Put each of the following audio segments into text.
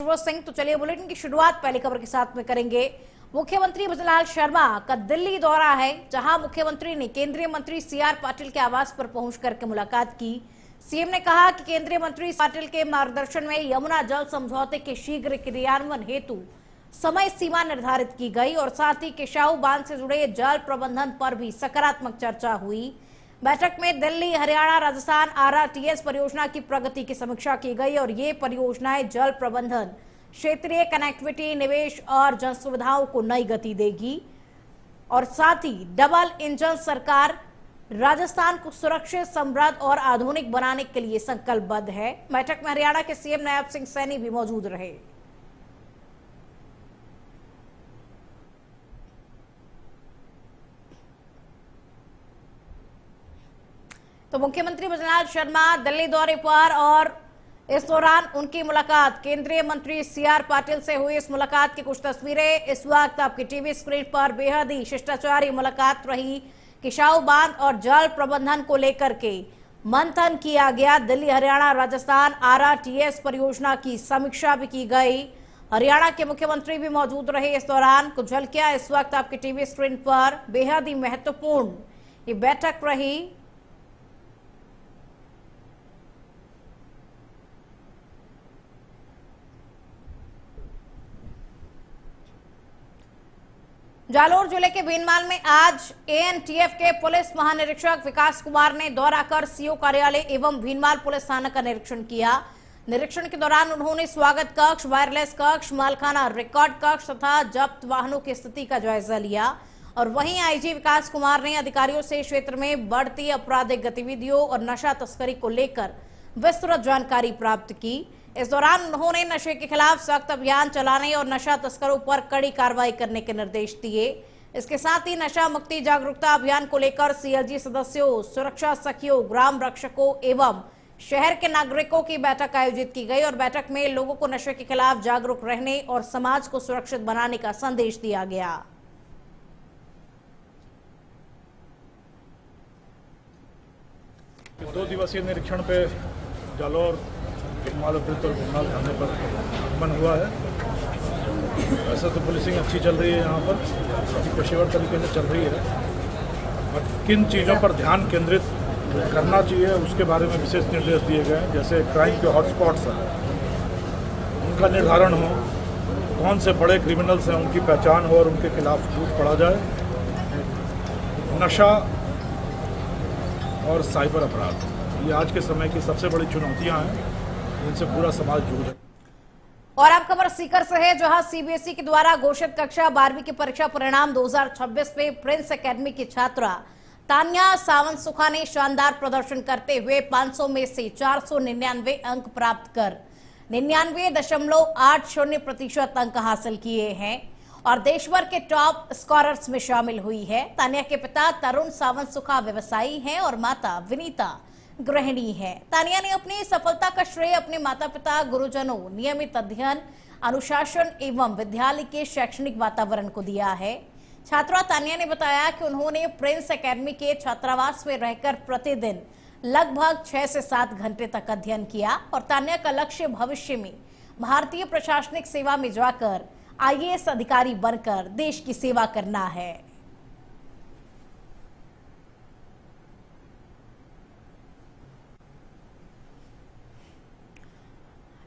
ईश्वर सिंह। तो चलिए बुलेटिन की शुरुआत पहली खबर के साथ में करेंगे। मुख्यमंत्री भजनलाल शर्मा का दिल्ली दौरा है, जहां मुख्यमंत्री ने केंद्रीय मंत्री सीआर पाटिल के आवास पर पहुंच करके मुलाकात की। सीएम ने कहा कि केंद्रीय मंत्री पाटिल के मार्गदर्शन में यमुना जल समझौते के शीघ्र क्रियान्वयन हेतु समय सीमा निर्धारित की गई और साथ ही किशाऊ बांध से जुड़े जल प्रबंधन पर भी सकारात्मक चर्चा हुई। बैठक में दिल्ली, हरियाणा, राजस्थान आरआरटीएस परियोजना की प्रगति की समीक्षा की गई और ये परियोजनाएं जल प्रबंधन, क्षेत्रीय कनेक्टिविटी, निवेश और जन सुविधाओं को नई गति देगी और साथ ही डबल इंजन सरकार राजस्थान को सुरक्षित, समृद्ध और आधुनिक बनाने के लिए संकल्पबद्ध है। बैठक में हरियाणा के सीएम नायब सिंह सैनी भी मौजूद रहे। तो मुख्यमंत्री भजनलाल शर्मा दिल्ली दौरे पर और इस दौरान उनकी मुलाकात केंद्रीय मंत्री सीआर पाटिल से हुई। इस मुलाकात की कुछ तस्वीरें इस वक्त आपकी टीवी स्क्रीन पर। बेहद ही शिष्टाचारी मुलाकात रही। किशाऊ बांध और जल प्रबंधन को लेकर के मंथन किया गया। दिल्ली, हरियाणा, राजस्थान आरआरटीएस परियोजना की समीक्षा भी की गई। हरियाणा के मुख्यमंत्री भी मौजूद रहे इस दौरान। कुछ झलकियां इस वक्त आपकी टीवी स्क्रीन पर। बेहद ही महत्वपूर्ण ये बैठक रही। जालोर जिले के भीनमाल में आज एएनटीएफ के पुलिस महानिरीक्षक विकास कुमार ने दौरा कर सीओ कार्यालय एवं भीनमाल पुलिस थाना का निरीक्षण किया। निरीक्षण के दौरान उन्होंने स्वागत कक्ष, वायरलेस कक्ष, मालखाना रिकॉर्ड कक्ष तथा जब्त वाहनों की स्थिति का जायजा लिया और वहीं आईजी विकास कुमार ने अधिकारियों से क्षेत्र में बढ़ती आपराधिक गतिविधियों और नशा तस्करी को लेकर विस्तृत जानकारी प्राप्त की। इस दौरान उन्होंने नशे के खिलाफ सख्त अभियान चलाने और नशा तस्करों पर कड़ी कार्रवाई करने के निर्देश दिए। इसके साथ ही नशा मुक्ति जागरूकता अभियान को लेकर सीएलजी सदस्यों, सुरक्षा सखियों, ग्राम रक्षकों एवं शहर के नागरिकों की बैठक आयोजित की गई और बैठक में लोगों को नशे के खिलाफ जागरूक रहने और समाज को सुरक्षित बनाने का संदेश दिया गया। दो दिवसीय निरीक्षण पे जालोर भीनमाल और भीनमाल थाने पर आगमन हुआ है। वैसे तो पुलिसिंग अच्छी चल रही है, यहाँ पर काफ़ी पेशेवर तरीके से चल रही है और किन चीज़ों पर ध्यान केंद्रित करना चाहिए उसके बारे में विशेष निर्देश दिए गए हैं। जैसे क्राइम के हॉटस्पॉट्स हैं, उनका निर्धारण हो, कौन से बड़े क्रिमिनल्स हैं उनकी पहचान हो और उनके खिलाफ ठोस पड़ा जाए। नशा और साइबर अपराध ये आज के समय की सबसे बड़ी चुनौतियाँ हैं, इनसे पूरा समाज जुड़ है। और अब खबर सीकर से है, जहां सीबीएसई के द्वारा घोषित कक्षा 12वीं की परीक्षा परिणाम 2026 में प्रिंस एकेडमी की छात्रा तान्या सावंत सुखा ने शानदार प्रदर्शन करते हुए 500 में से 499 अंक प्राप्त कर 99.80% अंक हासिल किए हैं और देश भर के टॉप स्कोरर्स में शामिल हुई है। तान्या के पिता तरुण सावंत सुखा व्यवसायी हैं और माता विनीता गृहिणी है। तानिया ने अपनी सफलता का श्रेय अपने माता पिता, गुरुजनों, नियमित अध्ययन, अनुशासन एवं विद्यालय के शैक्षणिक वातावरण को दिया है। छात्रा तानिया ने बताया कि उन्होंने प्रिंस एकेडमी के छात्रावास में रहकर प्रतिदिन लगभग 6 से 7 घंटे तक अध्ययन किया और तानिया का लक्ष्य भविष्य में भारतीय प्रशासनिक सेवा में जाकर आईएएस अधिकारी बनकर देश की सेवा करना है।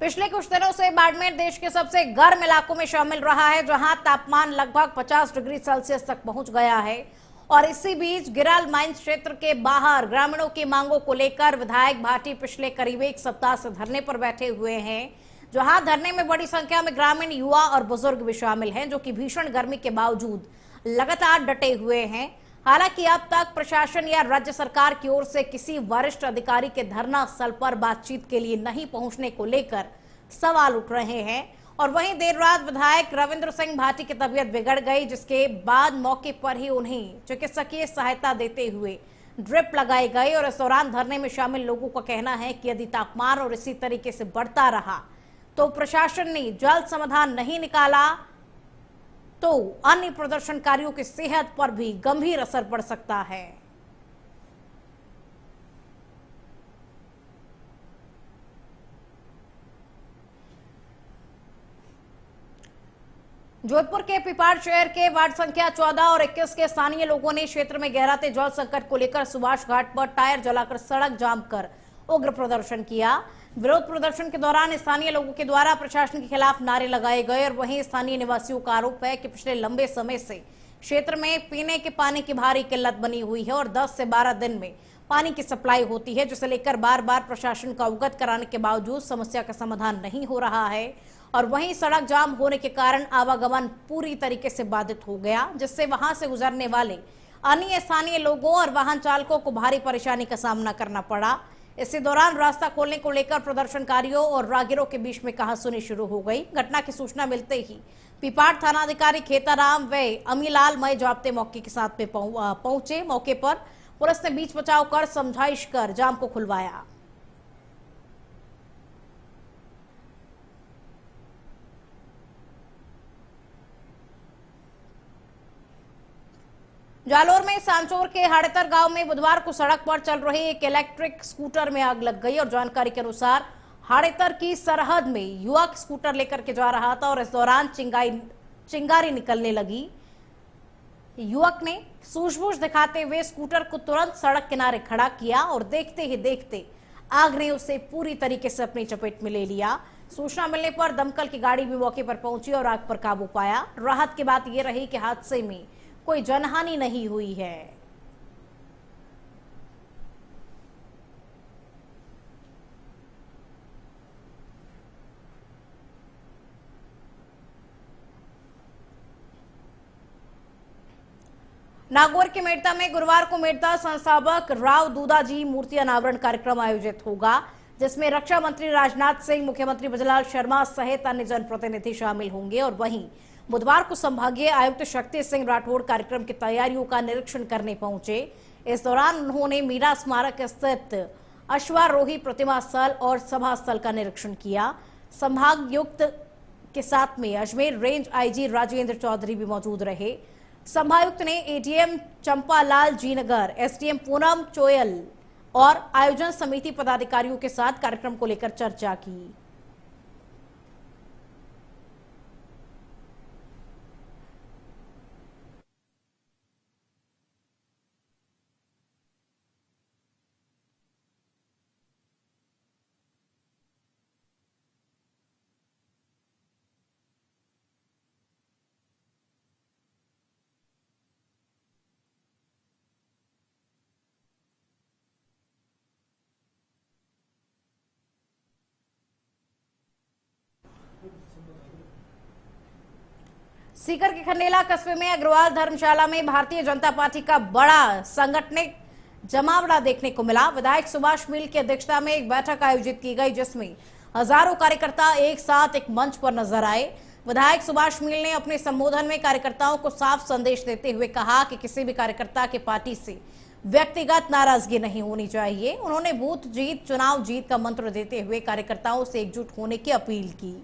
पिछले कुछ दिनों से बाड़मेर देश के सबसे गर्म इलाकों में शामिल रहा है, जहां तापमान लगभग 50 डिग्री सेल्सियस तक पहुंच गया है और इसी बीच गिराल माइंस क्षेत्र के बाहर ग्रामीणों की मांगों को लेकर विधायक भाटी पिछले करीब 1 सप्ताह से धरने पर बैठे हुए हैं। जहां धरने में बड़ी संख्या में ग्रामीण, युवा और बुजुर्ग भी शामिल हैं, जो कि भीषण गर्मी के बावजूद लगातार डटे हुए हैं। हालांकि अब तक प्रशासन या राज्य सरकार की ओर से किसी वरिष्ठ अधिकारी के धरना स्थल पर बातचीत के लिए नहीं पहुंचने को लेकर सवाल उठ रहे हैं और वहीं देर रात विधायक रविंद्र सिंह भाटी की तबीयत बिगड़ गई, जिसके बाद मौके पर ही उन्हें चिकित्सकीय सहायता देते हुए ड्रिप लगाई गई और इस दौरान धरने में शामिल लोगों का कहना है कि यदि तापमान और इसी तरीके से बढ़ता रहा तो प्रशासन ने जल्द समाधान नहीं निकाला तो अन्य प्रदर्शनकारियों की सेहत पर भी गंभीर असर पड़ सकता है। जोधपुर के पिपाड़ शहर के वार्ड संख्या 14 और 21 के स्थानीय लोगों ने क्षेत्र में गहराते जल संकट को लेकर सुभाष घाट पर टायर जलाकर सड़क जाम कर उग्र प्रदर्शन किया। विरोध प्रदर्शन के दौरान स्थानीय लोगों के द्वारा प्रशासन के खिलाफ नारे लगाए गए और वहीं स्थानीय निवासियों का आरोप है कि पिछले लंबे समय से क्षेत्र में पीने के पानी की भारी किल्लत बनी हुई है और 10 से 12 दिन में पानी की सप्लाई होती है, जिसे लेकर बार बार प्रशासन को अवगत कराने के बावजूद समस्या का समाधान नहीं हो रहा है। और वहीं सड़क जाम होने के कारण आवागमन पूरी तरीके से बाधित हो गया, जिससे वहां से गुजरने वाले अन्य स्थानीय लोगों और वाहन चालकों को भारी परेशानी का सामना करना पड़ा। इसी दौरान रास्ता खोलने को लेकर प्रदर्शनकारियों और राहगीरों के बीच में कहासुनी शुरू हो गई। घटना की सूचना मिलते ही पिपाड़ थानाधिकारी खेताराम व अमीलाल मय जाब्ते मौके के साथ में पहुंचे। मौके पर पुलिस ने बीच बचाव कर समझाइश कर जाम को खुलवाया। जालोर में सांचौर के हाड़ेतर गांव में बुधवार को सड़क पर चल रही एक इलेक्ट्रिक स्कूटर में आग लग गई और जानकारी के अनुसार हाड़ेतर की सरहद में युवक स्कूटर लेकर के जा रहा था और इस दौरान चिंगारी निकलने लगी। युवक ने सूझबूझ दिखाते हुए स्कूटर को तुरंत सड़क किनारे खड़ा किया और देखते ही देखते आग ने उसे पूरी तरीके से अपनी चपेट में ले लिया। सूचना मिलने पर दमकल की गाड़ी भी मौके पर पहुंची और आग पर काबू पाया। राहत की बात यह रही कि हादसे में कोई जनहानि नहीं हुई है। नागौर के मेड़ता में गुरुवार को मेड़ता संस्थापक राव दूधाजी मूर्ति अनावरण कार्यक्रम आयोजित होगा, जिसमें रक्षा मंत्री राजनाथ सिंह, मुख्यमंत्री भजनलाल शर्मा सहित अन्य जनप्रतिनिधि शामिल होंगे। और वहीं बुधवार को संभागीय आयुक्त शक्ति सिंह राठौड़ कार्यक्रम की तैयारियों का निरीक्षण करने पहुंचे। इस दौरान उन्होंने मीरा स्मारक स्थित अश्वारोही प्रतिमा स्थल और सभा स्थल का निरीक्षण किया। संभागायुक्त के साथ में अजमेर रेंज आईजी राजेंद्र चौधरी भी मौजूद रहे। संभागायुक्त ने एडीएम चंपालाल जीनगर, एसडीएम पूनम चोयल और आयोजन समिति पदाधिकारियों के साथ कार्यक्रम को लेकर चर्चा की। सीकर के खंडेला कस्बे में अग्रवाल धर्मशाला में भारतीय जनता पार्टी का बड़ा सांगठनिक जमावड़ा देखने को मिला। विधायक सुभाष मील की अध्यक्षता में एक बैठक आयोजित की गई, जिसमें हजारों कार्यकर्ता एक साथ एक मंच पर नजर आए। विधायक सुभाष मील ने अपने संबोधन में कार्यकर्ताओं को साफ संदेश देते हुए कहा कि किसी भी कार्यकर्ता के पार्टी से व्यक्तिगत नाराजगी नहीं होनी चाहिए। उन्होंने बूथ जीत चुनाव जीत का मंत्र देते हुए कार्यकर्ताओं से एकजुट होने की अपील की।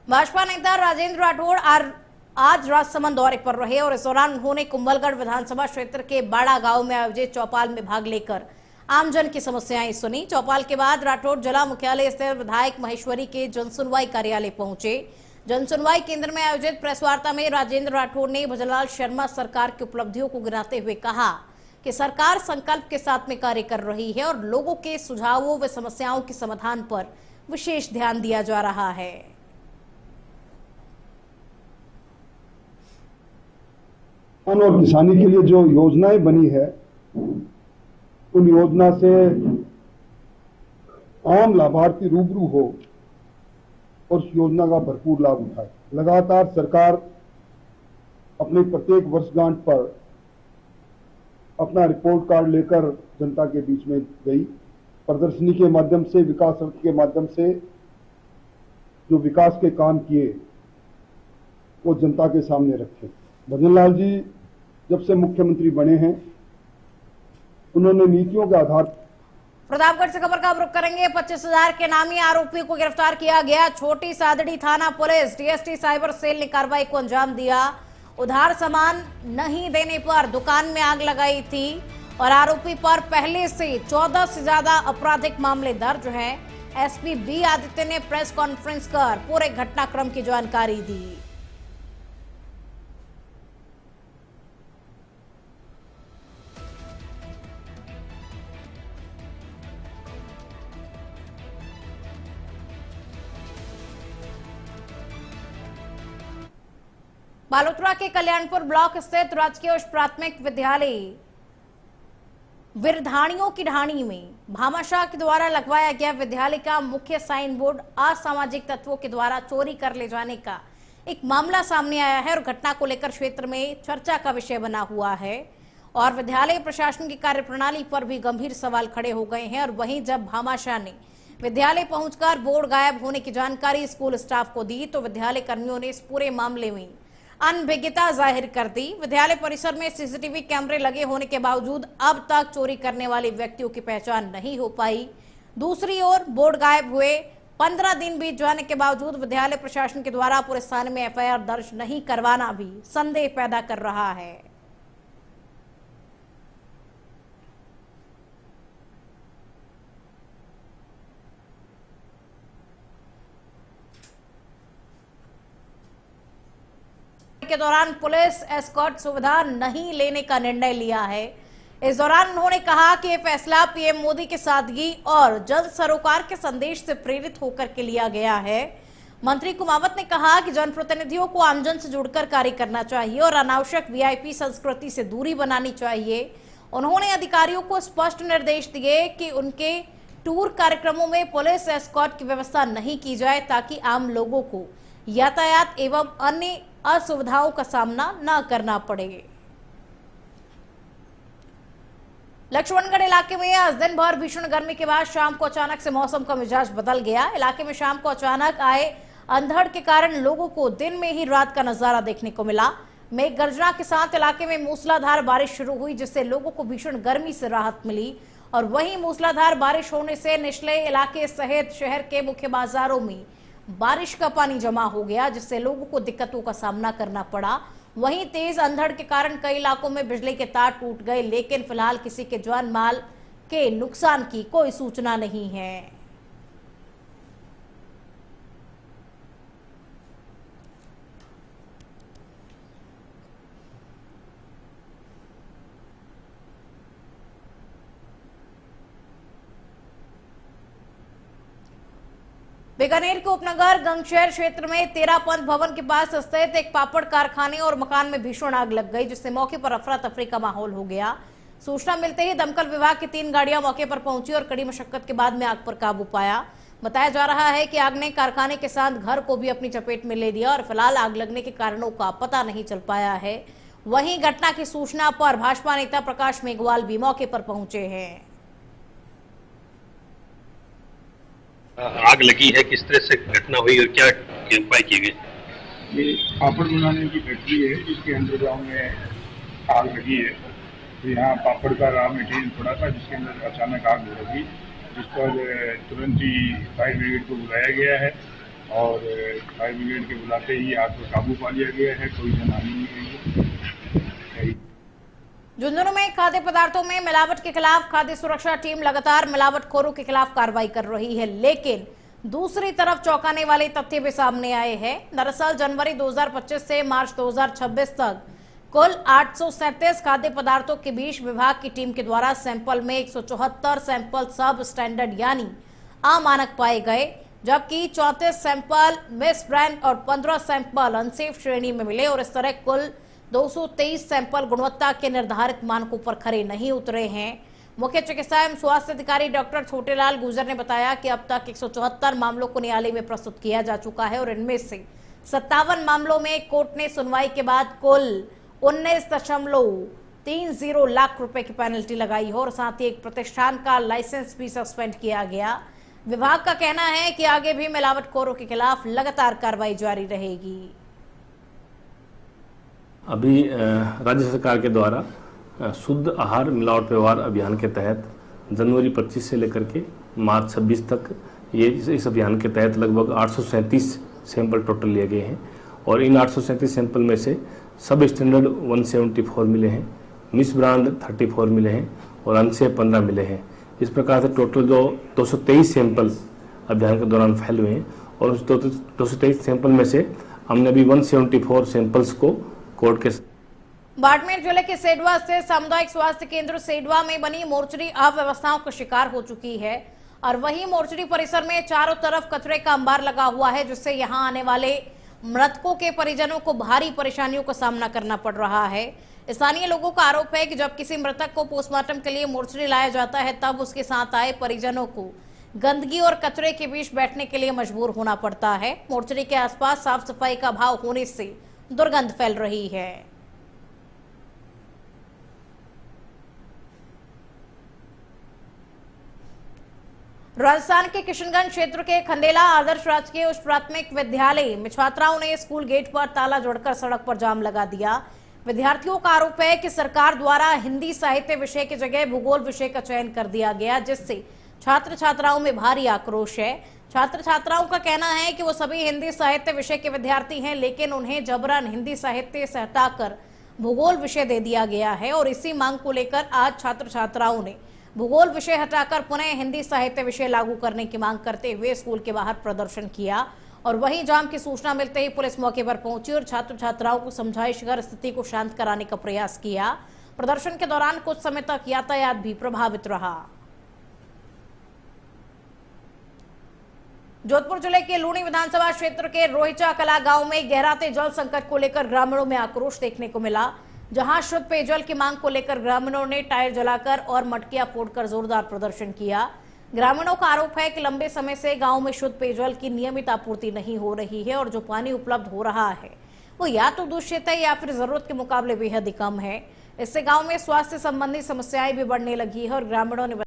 भाजपा नेता राजेंद्र राठौड़ आज राजसमंद दौरे पर रहे और इस दौरान उन्होंने कुंभलगढ़ विधानसभा क्षेत्र के बाड़ा गांव में आयोजित चौपाल में भाग लेकर आमजन की समस्याएं सुनी। चौपाल के बाद राठौड़ जिला मुख्यालय स्थित विधायक महेश्वरी के जनसुनवाई कार्यालय पहुंचे। जनसुनवाई केंद्र में आयोजित प्रेस वार्ता में राजेंद्र राठौड़ ने भजनलाल शर्मा सरकार की उपलब्धियों को गिनाते हुए कहा कि सरकार संकल्प के साथ में कार्य कर रही है और लोगों के सुझावों व समस्याओं के समाधान पर विशेष ध्यान दिया जा रहा है। और किसानी के लिए जो योजनाएं बनी है, उन योजना से आम लाभार्थी रूबरू हो और उस योजना का भरपूर लाभ उठाए। लगातार सरकार अपने प्रत्येक वर्षगांठ पर अपना रिपोर्ट कार्ड लेकर जनता के बीच में गई। प्रदर्शनी के माध्यम से, विकास रथ के माध्यम से जो विकास के काम किए वो जनता के सामने रखे। भजनलाल जी जब से मुख्यमंत्री बने हैं, उन्होंने नीतियों के आधार। प्रतापगढ़ से खबर का रुख करेंगे। 25,000 के नामी आरोपी को गिरफ्तार किया गया। छोटी सादड़ी थाना पुलिस डीएसटी साइबर सेल ने कार्रवाई को अंजाम दिया उधार सामान नहीं देने पर दुकान में आग लगाई थी और आरोपी पर पहले से 14 से ज्यादा आपराधिक मामले दर्ज हैं। एसपी बी आदित्य ने प्रेस कॉन्फ्रेंस कर पूरे घटनाक्रम की जानकारी दी। बालोतरा के कल्याणपुर ब्लॉक स्थित राजकीय उच्च प्राथमिक विद्यालय विरधाणियों की ढाणी में भामाशाह के द्वारा लगवाया गया विद्यालय का मुख्य साइन बोर्ड असामाजिक तत्वों के द्वारा चोरी कर ले जाने का एक मामला सामने आया है और घटना को लेकर क्षेत्र में चर्चा का विषय बना हुआ है और विद्यालय प्रशासन की कार्यप्रणाली पर भी गंभीर सवाल खड़े हो गए हैं। और वहीं जब भामाशाह ने विद्यालय पहुंचकर बोर्ड गायब होने की जानकारी स्कूल स्टाफ को दी तो विद्यालय कर्मियों ने इस पूरे मामले में अनभिज्ञता जाहिर कर दी। विद्यालय परिसर में सीसीटीवी कैमरे लगे होने के बावजूद अब तक चोरी करने वाले व्यक्तियों की पहचान नहीं हो पाई। दूसरी ओर बोर्ड गायब हुए 15 दिन बीत जाने के बावजूद विद्यालय प्रशासन के द्वारा पूरे थाने में एफआईआर दर्ज नहीं करवाना भी संदेह पैदा कर रहा है। के दौरान पुलिस एस्कॉर्ट सुविधा नहीं लेने का निर्णय लिया है। इस दौरान उन्होंने कहा कि यह फैसला पीएम मोदी के सादगी और जल्द सरोकार के संदेश से प्रेरित होकर के लिया गया है। मंत्री कुमावत ने कहा कि जनप्रतिनिधियों को आमजन से जुड़कर कार्य करना चाहिए और अनावश्यक वीआईपी संस्कृति से दूरी बनानी चाहिए। उन्होंने अधिकारियों को स्पष्ट निर्देश दिए कि उनके टूर कार्यक्रमों में पुलिस एस्कॉर्ट की व्यवस्था नहीं की जाए ताकि आम लोगों को यातायात एवं अन्य असुविधाओं का सामना न करना पड़े। लक्ष्मणगढ़ इलाके में आज दिन भर भीषण गर्मी के बाद शाम को अचानक से मौसम का मिजाज बदल गया। इलाके में शाम को अचानक आए अंधड़ के कारण लोगों को दिन में ही रात का नजारा देखने को मिला। मेघ गर्जना के साथ इलाके में मूसलाधार बारिश शुरू हुई जिससे लोगों को भीषण गर्मी से राहत मिली और वहीं मूसलाधार बारिश होने से निचले इलाके सहित शहर के मुख्य बाजारों में बारिश का पानी जमा हो गया जिससे लोगों को दिक्कतों का सामना करना पड़ा। वहीं तेज अंधड़ के कारण कई इलाकों में बिजली के तार टूट गए लेकिन फिलहाल किसी के जान माल के नुकसान की कोई सूचना नहीं है। बीकानेर के उपनगर गंगशहर क्षेत्र में 13 पंथ भवन के पास स्थित एक पापड़ कारखाने और मकान में भीषण आग लग गई जिससे मौके पर अफरा तफरी का माहौल हो गया। सूचना मिलते ही दमकल विभाग की 3 गाड़ियां मौके पर पहुंची और कड़ी मशक्कत के बाद में आग पर काबू पाया। बताया जा रहा है कि आग ने कारखाने के साथ घर को भी अपनी चपेट में ले लिया और फिलहाल आग लगने के कारणों का पता नहीं चल पाया है। वहीं घटना की सूचना पर भाजपा नेता प्रकाश मेघवाल भी मौके पर पहुंचे हैं। आग लगी है, किस तरह से घटना हुई और क्या उपाय किए गए? ये पापड़ बनाने की फैक्ट्री है जिसके अंडरग्राउंड में आग लगी है। तो यहाँ पापड़ का रॉ मटेरियल पड़ा था जिसके अंदर अचानक आग हो लगी जिस पर तुरंत ही फायर ब्रिगेड को बुलाया गया है और फायर ब्रिगेड के बुलाते ही आग पर काबू पा लिया गया है। कोई जनहानि नहीं हुई है। झुंझुनू में खाद्य पदार्थों में मिलावट के खिलाफ खाद्य सुरक्षा टीम लगातार मिलावटखोरों के खिलाफ कार्रवाई कर रही है लेकिन दूसरी तरफ चौंकाने वाले तथ्य भी सामने आए हैं। दरअसल जनवरी 2025 से मार्च 2026 तक कुल 837 खाद्य पदार्थों के बीच विभाग की टीम के द्वारा सैंपल में 174 सैंपल सब स्टैंडर्ड यानी अमानक पाए गए जबकि 34 सैंपल मिस ब्रांड और 15 सैंपल अनसेफ श्रेणी में मिले और इस तरह कुल 223 सैंपल गुणवत्ता के निर्धारित मानकों पर खरे नहीं उतरे हैं। मुख्य चिकित्सा एवं स्वास्थ्य अधिकारी डॉक्टर छोटेलाल गुर्जर ने बताया कि अब तक 174 मामलों को न्यायालय में प्रस्तुत किया जा चुका है और इनमें से 57 मामलों में कोर्ट ने सुनवाई के बाद कुल 19.30 लाख रुपए की पेनल्टी लगाई है और साथ ही एक प्रतिष्ठान का लाइसेंस भी सस्पेंड किया गया। विभाग का कहना है कि आगे भी मिलावटखोरों के खिलाफ लगातार कार्रवाई जारी रहेगी। अभी राज्य सरकार के द्वारा शुद्ध आहार मिलावट व्यवहार अभियान के तहत जनवरी 25 से लेकर के मार्च 26 तक ये इस अभियान के तहत लगभग 837 सैंपल टोटल लिए गए हैं और इन 837 सैंपल में से सब स्टैंडर्ड 174 मिले हैं, मिस ब्रांड 34 मिले हैं और अनसेफ 15 मिले हैं। इस प्रकार से टोटल जो 223 सैंपल अभियान के दौरान फैल हुए हैं और उस 223 सैंपल में से हमने अभी 174 सैंपल्स को कोर्ट के बाड़मेर जिले के सेडवा स्थित सामुदायिक स्वास्थ्य केंद्र सेडवा में बनी मोर्चरी अव्यवस्थाओं का शिकार हो चुकी है और वहीं मोर्चरी परिसर में चारों तरफ कचरे का अंबार लगा हुआ है, जिससे यहां आने वाले मृतकों के परिजनों को भारी परेशानियों का सामना करना पड़ रहा है। स्थानीय लोगों का आरोप है कि जब किसी मृतक को पोस्टमार्टम के लिए मोर्चरी लाया जाता है तब उसके साथ आए परिजनों को गंदगी और कचरे के बीच बैठने के लिए मजबूर होना पड़ता है। मोर्चरी के आसपास साफ सफाई का अभाव होने से दुर्गंध फैल रही है। राजस्थान के किशनगंज क्षेत्र के खंडेला आदर्श राजकीय उच्च प्राथमिक विद्यालय में छात्राओं ने स्कूल गेट पर ताला जोड़कर सड़क पर जाम लगा दिया। विद्यार्थियों का आरोप है कि सरकार द्वारा हिंदी साहित्य विषय की जगह भूगोल विषय का चयन कर दिया गया, जिससे छात्र छात्राओं में भारी आक्रोश है। छात्र छात्राओं का कहना है कि वो सभी हिंदी साहित्य विषय के विद्यार्थी हैं, लेकिन उन्हें जबरन हिंदी साहित्य से हटाकर भूगोल विषय दे दिया गया है और इसी मांग को लेकर आज छात्र छात्राओं ने भूगोल विषय हटाकर पुनः हिंदी साहित्य विषय लागू करने की मांग करते हुए स्कूल के बाहर प्रदर्शन किया। और वहीं जाम की सूचना मिलते ही पुलिस मौके पर पहुंची और छात्र छात्राओं को समझाइश कर स्थिति को शांत कराने का प्रयास किया। प्रदर्शन के दौरान कुछ समय तक यातायात भी प्रभावित रहा। जोधपुर जिले के लूणी विधानसभा क्षेत्र के रोहिचा कला गांव में गहराते जल संकट को लेकर ग्रामीणों में आक्रोश देखने को मिला, जहां शुद्ध पेयजल की मांग को लेकर ग्रामीणों ने टायर जलाकर और मटकियां फोड़कर जोरदार प्रदर्शन किया। ग्रामीणों का आरोप है कि लंबे समय से गांव में शुद्ध पेयजल की नियमित आपूर्ति नहीं हो रही है और जो पानी उपलब्ध हो रहा है वो या तो दूषित है या फिर जरूरत के मुकाबले बेहद ही कम है। इससे गांव में स्वास्थ्य संबंधी समस्याएं भी बढ़ने लगी है और ग्रामीणों ने